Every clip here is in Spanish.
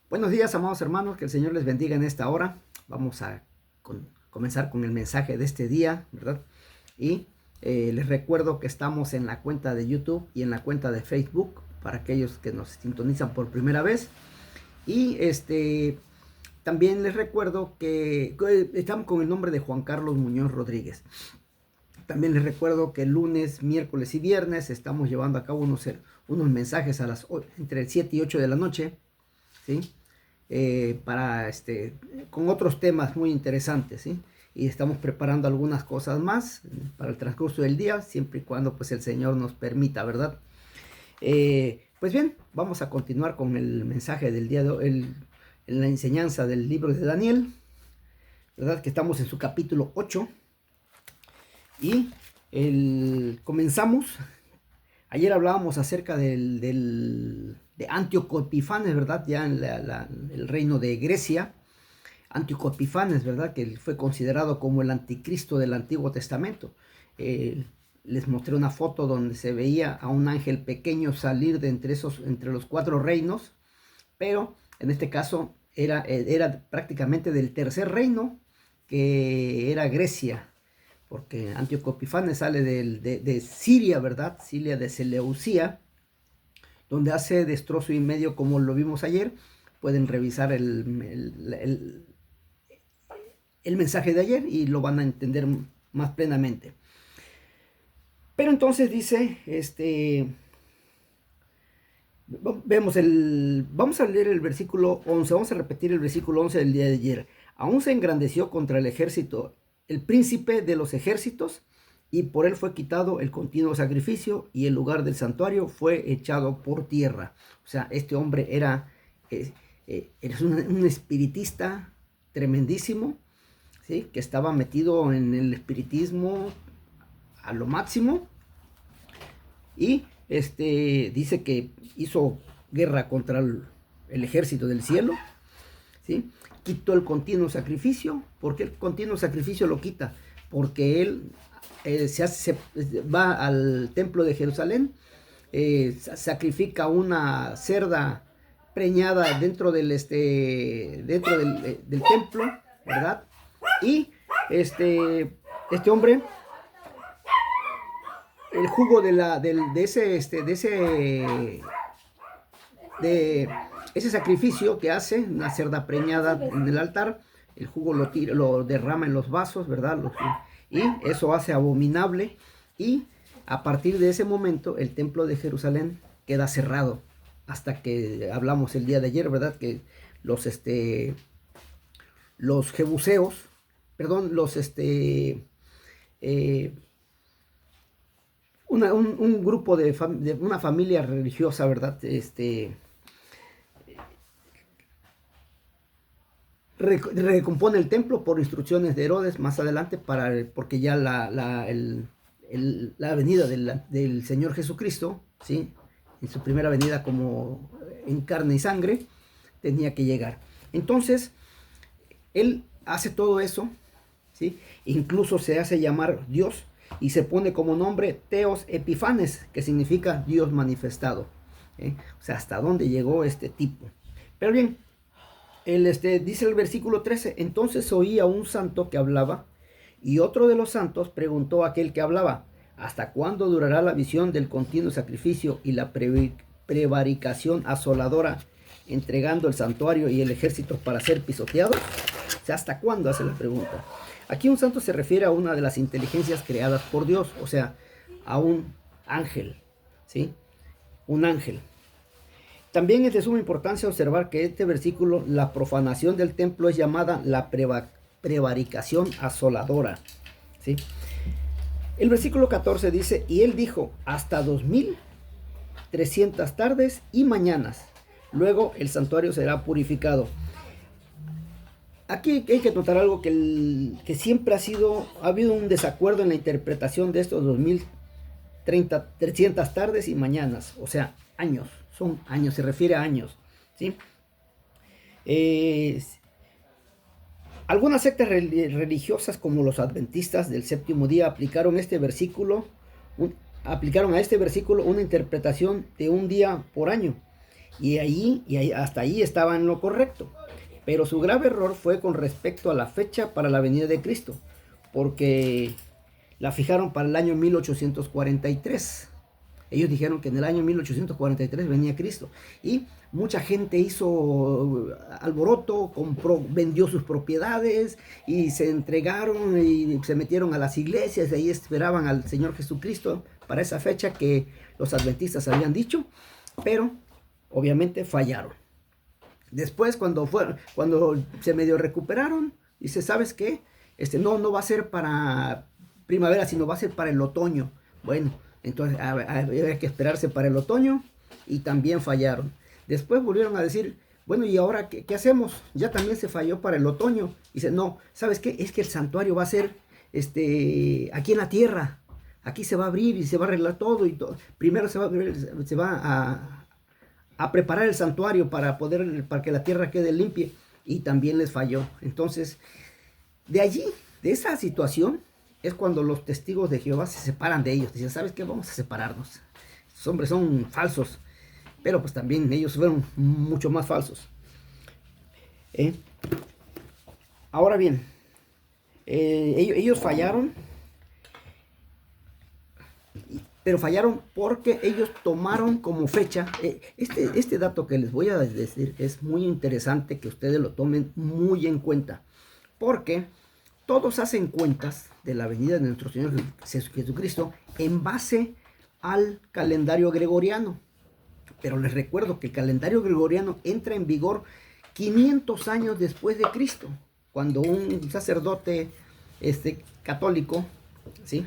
Buenos días, amados hermanos, que el Señor les bendiga en esta hora. Vamos a comenzar con el mensaje de este día, ¿verdad? Y les recuerdo que estamos en la cuenta de YouTube y en la cuenta de Facebook para aquellos que nos sintonizan por primera vez. Y también les recuerdo que estamos con el nombre de Juan Carlos Muñoz Rodríguez. También les recuerdo que lunes, miércoles y viernes estamos llevando a cabo unos mensajes a entre 7 y 8 de la noche, ¿sí? Con otros temas muy interesantes, ¿sí? Y estamos preparando algunas cosas más para el transcurso del día, siempre y cuando pues el Señor nos permita, ¿verdad? Pues bien, vamos a continuar con el mensaje del día de hoy, en la enseñanza del libro de Daniel, ¿verdad? Que estamos en su capítulo 8 y comenzamos. Ayer hablábamos acerca de Antíoco Epifanes, ¿verdad? Ya en el reino de Grecia. Antíoco Epifanes, ¿verdad? Que fue considerado como el anticristo del Antiguo Testamento. Les mostré una foto donde se veía a un ángel pequeño salir de entre los cuatro reinos, pero en este caso era prácticamente del tercer reino, que era Grecia, porque Antíoco Epifanes sale de Siria, ¿verdad? Siria de Seleucía, donde hace destrozo y medio como lo vimos ayer. Pueden revisar el mensaje de ayer y lo van a entender más plenamente. Pero entonces dice, vamos a leer el versículo 11, vamos a repetir el versículo 11 del día de ayer. Aún se engrandeció contra el ejército el príncipe de los ejércitos, y por él fue quitado el continuo sacrificio, y el lugar del santuario fue echado por tierra. O sea, este hombre era un espiritista tremendísimo, ¿sí? Que estaba metido en el espiritismo a lo máximo, y dice que hizo guerra contra el ejército del cielo, ¿sí? Quitó el continuo sacrificio. ¿Por qué el continuo sacrificio lo quita? Porque él va al templo de Jerusalén, sacrifica una cerda preñada dentro del templo, ¿verdad? Y este hombre, el jugo de ese sacrificio que hace, una cerda preñada en el altar, el jugo lo derrama en los vasos, ¿verdad? Y eso hace abominable, y a partir de ese momento el templo de Jerusalén queda cerrado, hasta que hablamos el día de ayer, ¿verdad? Que los jebuseos, perdón, un grupo de una familia religiosa, ¿verdad? Recompone el templo por instrucciones de Herodes más adelante, porque ya la venida del Señor Jesucristo, ¿sí? En su primera venida como en carne y sangre, tenía que llegar. Entonces, él hace todo eso, ¿sí? Incluso se hace llamar Dios y se pone como nombre Theos Epifanes, que significa Dios manifestado, ¿eh? O sea, hasta dónde llegó este tipo. Pero bien, dice el versículo 13, entonces oí a un santo que hablaba, y otro de los santos preguntó a aquel que hablaba, ¿hasta cuándo durará la visión del continuo sacrificio y la prevaricación asoladora, entregando el santuario y el ejército para ser pisoteados? O sea, ¿hasta cuándo? Hace la pregunta. Aquí un santo se refiere a una de las inteligencias creadas por Dios, o sea, a un ángel, ¿sí? Un ángel. También es de suma importancia observar que este versículo, la profanación del templo es llamada la prevaricación asoladora, ¿sí? El versículo 14 dice, y él dijo, hasta 2300 tardes y mañanas, luego el santuario será purificado. Aquí hay que notar algo, que siempre ha habido un desacuerdo en la interpretación de estos 2300 tardes y mañanas, o sea, años. Son años, se refiere a años, ¿sí? Algunas sectas religiosas, como los adventistas del séptimo día, aplicaron a este versículo una interpretación de un día por año. Hasta ahí estaba en lo correcto. Pero su grave error fue con respecto a la fecha para la venida de Cristo, porque la fijaron para el año 1843. Ellos dijeron que en el año 1843 venía Cristo. Y mucha gente hizo alboroto, vendió sus propiedades y se entregaron y se metieron a las iglesias. Y ahí esperaban al Señor Jesucristo para esa fecha que los adventistas habían dicho. Pero obviamente fallaron. Después, cuando se medio recuperaron, dice, ¿sabes qué? No va a ser para primavera, sino va a ser para el otoño. Bueno, entonces había que esperarse para el otoño y también fallaron. Después volvieron a decir, bueno, ¿y ahora qué hacemos? Ya también se falló para el otoño. Dice, no, ¿sabes qué? Es que el santuario va a ser aquí en la tierra. Aquí se va a abrir y se va a arreglar todo. Primero se va a preparar el santuario para que la tierra quede limpia, y también les falló. Entonces, de allí, de esa situación, es cuando los testigos de Jehová se separan de ellos. Dicen, ¿sabes qué? Vamos a separarnos. Estos hombres son falsos, pero pues también ellos fueron mucho más falsos. Ahora bien, ellos fallaron, pero fallaron porque ellos tomaron como fecha, este dato que les voy a decir es muy interesante que ustedes lo tomen muy en cuenta, porque todos hacen cuentas de la venida de nuestro Señor Jesucristo en base al calendario gregoriano. Pero les recuerdo que el calendario gregoriano entra en vigor 500 años después de Cristo, cuando un sacerdote católico, ¿sí?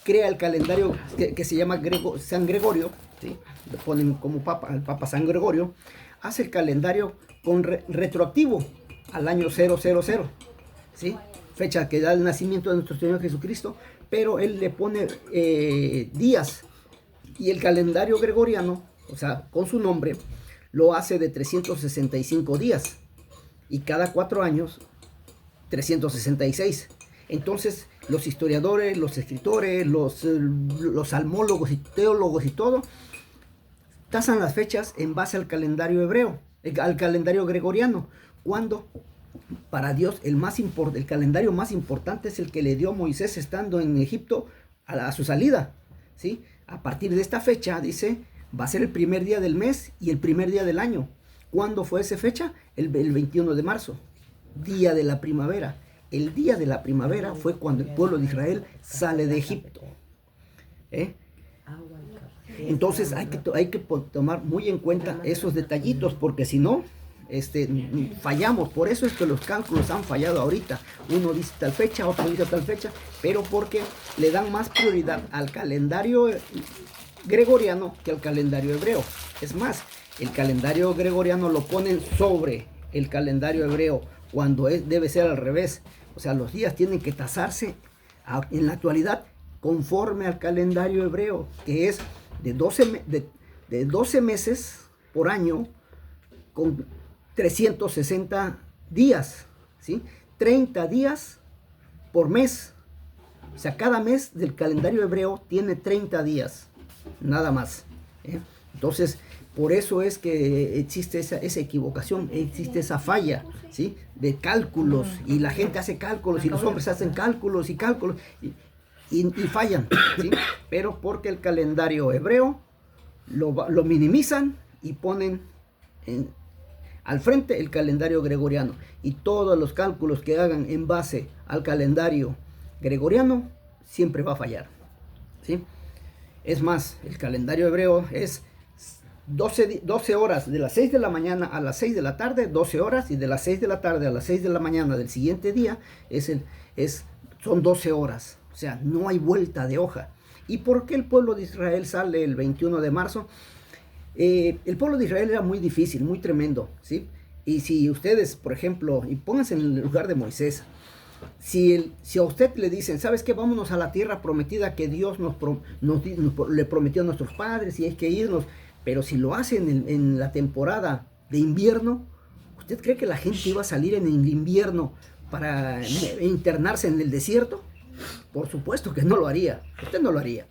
Crea el calendario que se llama San Gregorio, ¿sí? Le ponen como papa, al Papa San Gregorio, hace el calendario retroactivo al año 000, ¿sí? Fecha que da el nacimiento de nuestro Señor Jesucristo, pero él le pone días, y el calendario gregoriano, o sea, con su nombre, lo hace de 365 días, y cada 4 años, 366. Entonces, los historiadores, los escritores, los salmólogos y teólogos y todo, tasan las fechas en base al calendario hebreo, al calendario gregoriano, cuando para Dios el calendario más importante es el que le dio Moisés estando en Egipto a su salida, ¿sí? A partir de esta fecha, dice, va a ser el primer día del mes y el primer día del año. ¿Cuándo fue esa fecha? El 21 de marzo, día de la primavera. El día de la primavera fue cuando el pueblo de Israel sale de Egipto. Entonces hay que tomar muy en cuenta esos detallitos, porque si no, fallamos. Por eso es que los cálculos han fallado ahorita. Uno dice tal fecha, otro dice tal fecha, pero porque le dan más prioridad al calendario gregoriano que al calendario hebreo. Es más, el calendario gregoriano lo ponen sobre el calendario hebreo, cuando debe ser al revés. O sea, los días tienen que tasarse en la actualidad conforme al calendario hebreo, que es de 12 meses por año con 360 días, ¿sí? 30 días por mes. O sea, cada mes del calendario hebreo tiene 30 días, nada más. Entonces, por eso es que existe esa equivocación, existe esa falla, ¿sí? De cálculos, y la gente hace cálculos, y los hombres hacen cálculos y fallan, ¿sí? Pero porque el calendario hebreo lo minimizan y ponen al frente el calendario gregoriano, y todos los cálculos que hagan en base al calendario gregoriano siempre va a fallar, ¿sí? Es más, el calendario hebreo es 12 horas, de las 6 de la mañana a las 6 de la tarde, 12 horas, y de las 6 de la tarde a las 6 de la mañana del siguiente día son 12 horas. O sea, no hay vuelta de hoja. ¿Y por qué el pueblo de Israel sale el 21 de marzo? El pueblo de Israel era muy difícil, muy tremendo, ¿sí? Y si ustedes, por ejemplo, y pónganse en el lugar de Moisés, si a usted le dicen, ¿sabes qué? Vámonos a la tierra prometida que Dios le prometió a nuestros padres, y hay que irnos, pero si lo hacen en la temporada de invierno, ¿usted cree que la gente iba a salir en el invierno para internarse en el desierto? Por supuesto que no lo haría. Usted no lo haría.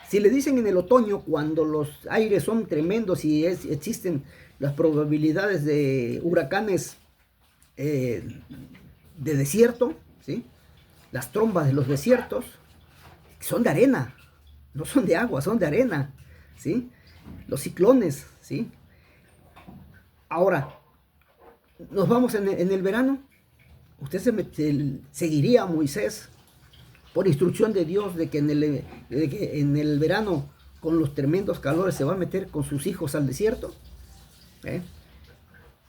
Si le dicen en el otoño, cuando los aires son tremendos y existen las probabilidades de huracanes de desierto, ¿sí? Las trombas de los desiertos son de arena, no son de agua, son de arena, ¿sí? Los ciclones, ¿sí? Ahora, nos vamos en el verano. Usted seguiría a Moisés por instrucción de Dios de que en el verano, con los tremendos calores, se va a meter con sus hijos al desierto.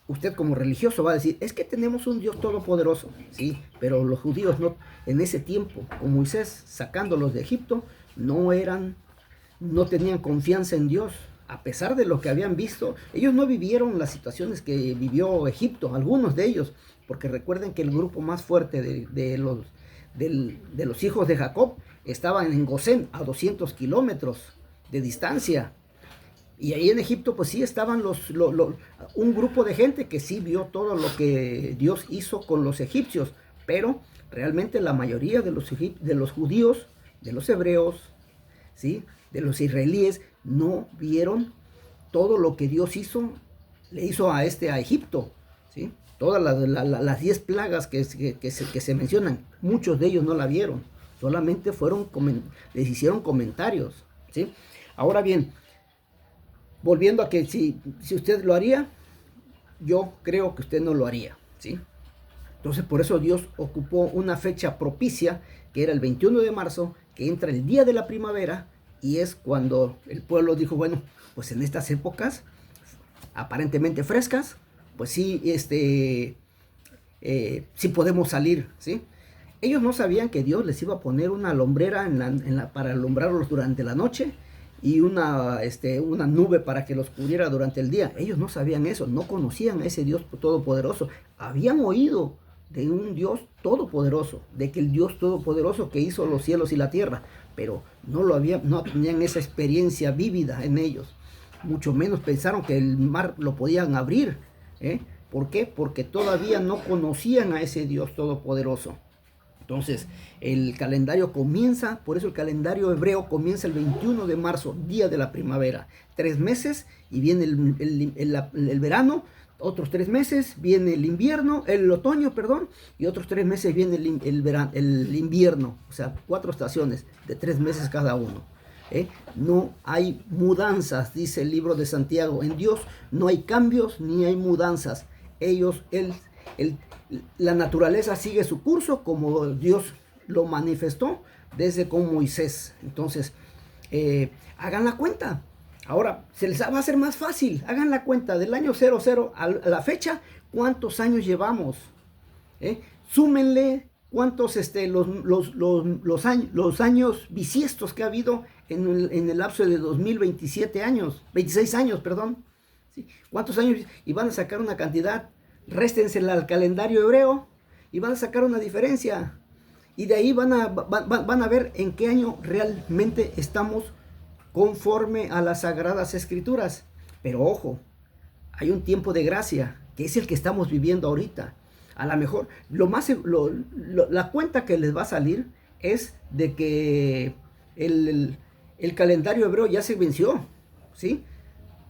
Usted como religioso va a decir, es que tenemos un Dios todopoderoso, sí, pero los judíos no, en ese tiempo, con Moisés sacándolos de Egipto, no tenían confianza en Dios, a pesar de lo que habían visto. Ellos no vivieron las situaciones que vivió Egipto, algunos de ellos, porque recuerden que el grupo más fuerte de los hijos de Jacob estaban en Gosén, a 200 kilómetros de distancia. Y ahí en Egipto pues sí estaban un grupo de gente que sí vio todo lo que Dios hizo con los egipcios, pero realmente la mayoría de los judíos, de los hebreos, ¿sí?, de los israelíes, no vieron todo lo que Dios le hizo a Egipto, ¿sí? Todas las 10 plagas que se mencionan, muchos de ellos no la vieron, solamente les hicieron comentarios, ¿sí? Ahora bien, volviendo a que si usted lo haría, yo creo que usted no lo haría, ¿sí? Entonces por eso Dios ocupó una fecha propicia, que era el 21 de marzo, que entra el día de la primavera, y es cuando el pueblo dijo, bueno, pues en estas épocas aparentemente frescas, pues sí, sí podemos salir, ¿sí? Ellos no sabían que Dios les iba a poner una lumbrera para alumbrarlos durante la noche, y una nube para que los cubriera durante el día. Ellos no sabían eso, no conocían a ese Dios todopoderoso. Habían oído de un Dios todopoderoso, de que el Dios todopoderoso que hizo los cielos y la tierra, pero no tenían esa experiencia vívida en ellos. Mucho menos pensaron que el mar lo podían abrir. ¿Por qué? Porque todavía no conocían a ese Dios todopoderoso. Entonces, el calendario comienza, por eso el calendario hebreo comienza el 21 de marzo, día de la primavera. 3 meses y viene el verano, otros 3 meses viene el otoño, perdón, y otros 3 meses viene el invierno. O sea, 4 estaciones de 3 meses cada uno. No hay mudanzas, dice el libro de Santiago. En Dios no hay cambios ni hay mudanzas. La naturaleza sigue su curso como Dios lo manifestó desde con Moisés. Entonces, hagan la cuenta. Ahora, se les va a hacer más fácil. Hagan la cuenta del año 00 a la fecha, ¿cuántos años llevamos? Súmenle cuántos los años bisiestos que ha habido en el lapso de 26 años, perdón. ¿Sí? ¿Cuántos años? Y van a sacar una cantidad. Réstensela al calendario hebreo y van a sacar una diferencia, y de ahí van a ver en qué año realmente estamos conforme a las Sagradas Escrituras. Pero ojo, hay un tiempo de gracia, que es el que estamos viviendo ahorita. A lo mejor la cuenta que les va a salir es de que el calendario hebreo ya se venció, ¿sí?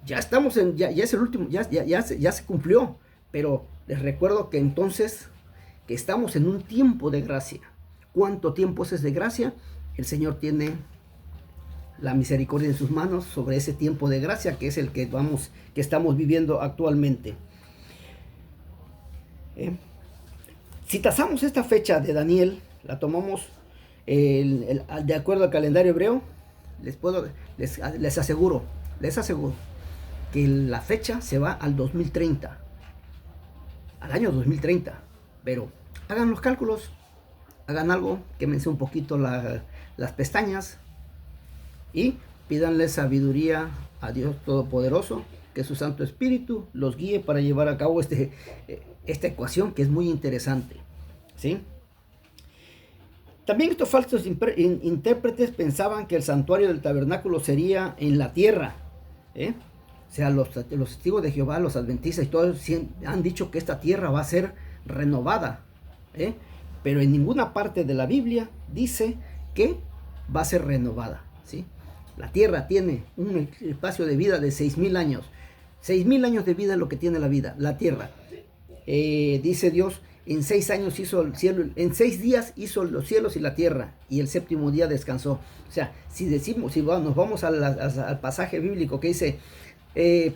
Ya estamos ya es el último, ya se cumplió. Pero les recuerdo que entonces que estamos en un tiempo de gracia. ¿Cuánto tiempo es de gracia? El Señor tiene la misericordia en sus manos sobre ese tiempo de gracia, que es el que estamos viviendo actualmente. Si tasamos esta fecha de Daniel, la tomamos de acuerdo al calendario hebreo, les aseguro que la fecha se va al 2030. Al año 2030, pero hagan los cálculos, hagan algo, quémense un poquito las pestañas y pídanle sabiduría a Dios Todopoderoso, que su Santo Espíritu los guíe para llevar a cabo esta ecuación, que es muy interesante, ¿sí? También estos falsos intérpretes pensaban que el santuario del tabernáculo sería en la tierra, O sea, los testigos de Jehová, los adventistas y todos han dicho que esta tierra va a ser renovada, pero en ninguna parte de la Biblia dice que va a ser renovada, ¿sí? La Tierra tiene un espacio de vida de 6.000 años. 6.000 años de vida es lo que tiene la vida, la Tierra. Dice Dios, en 6 años hizo el cielo, en 6 días hizo los cielos y la tierra, y el séptimo día descansó. O sea, si decimos, si nos vamos al pasaje bíblico que dice,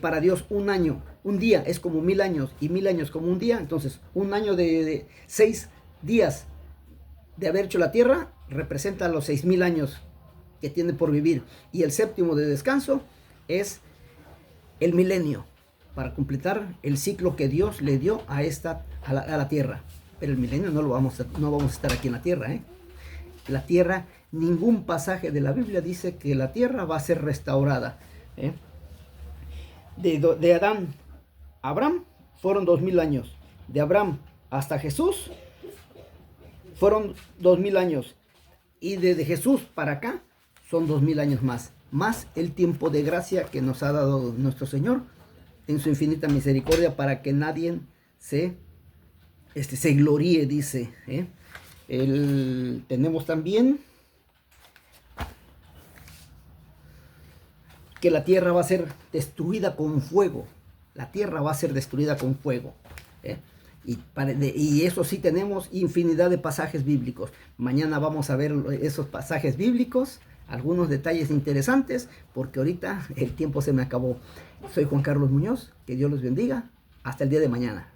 para Dios un año, un día es como 1.000 años, y 1.000 años como un día, entonces un año de 6 días de haber hecho la tierra representa los 6.000 años que tiene por vivir, y el séptimo de descanso es el milenio, para completar el ciclo que Dios le dio a la tierra. Pero el milenio no vamos a estar aquí en la tierra, ¿eh? La tierra, ningún pasaje de la Biblia dice que la tierra va a ser restaurada, ¿eh? De Adán a Abraham fueron 2.000 años. De Abraham hasta Jesús fueron 2.000 años. Y desde Jesús para acá son 2.000 años más. Más el tiempo de gracia que nos ha dado nuestro Señor en su infinita misericordia, para que nadie se gloríe, dice. Tenemos también que la tierra va a ser destruida con fuego. La tierra va a ser destruida con fuego. Y eso sí, tenemos infinidad de pasajes bíblicos. Mañana vamos a ver esos pasajes bíblicos, algunos detalles interesantes, porque ahorita el tiempo se me acabó. Soy Juan Carlos Muñoz, que Dios los bendiga. Hasta el día de mañana.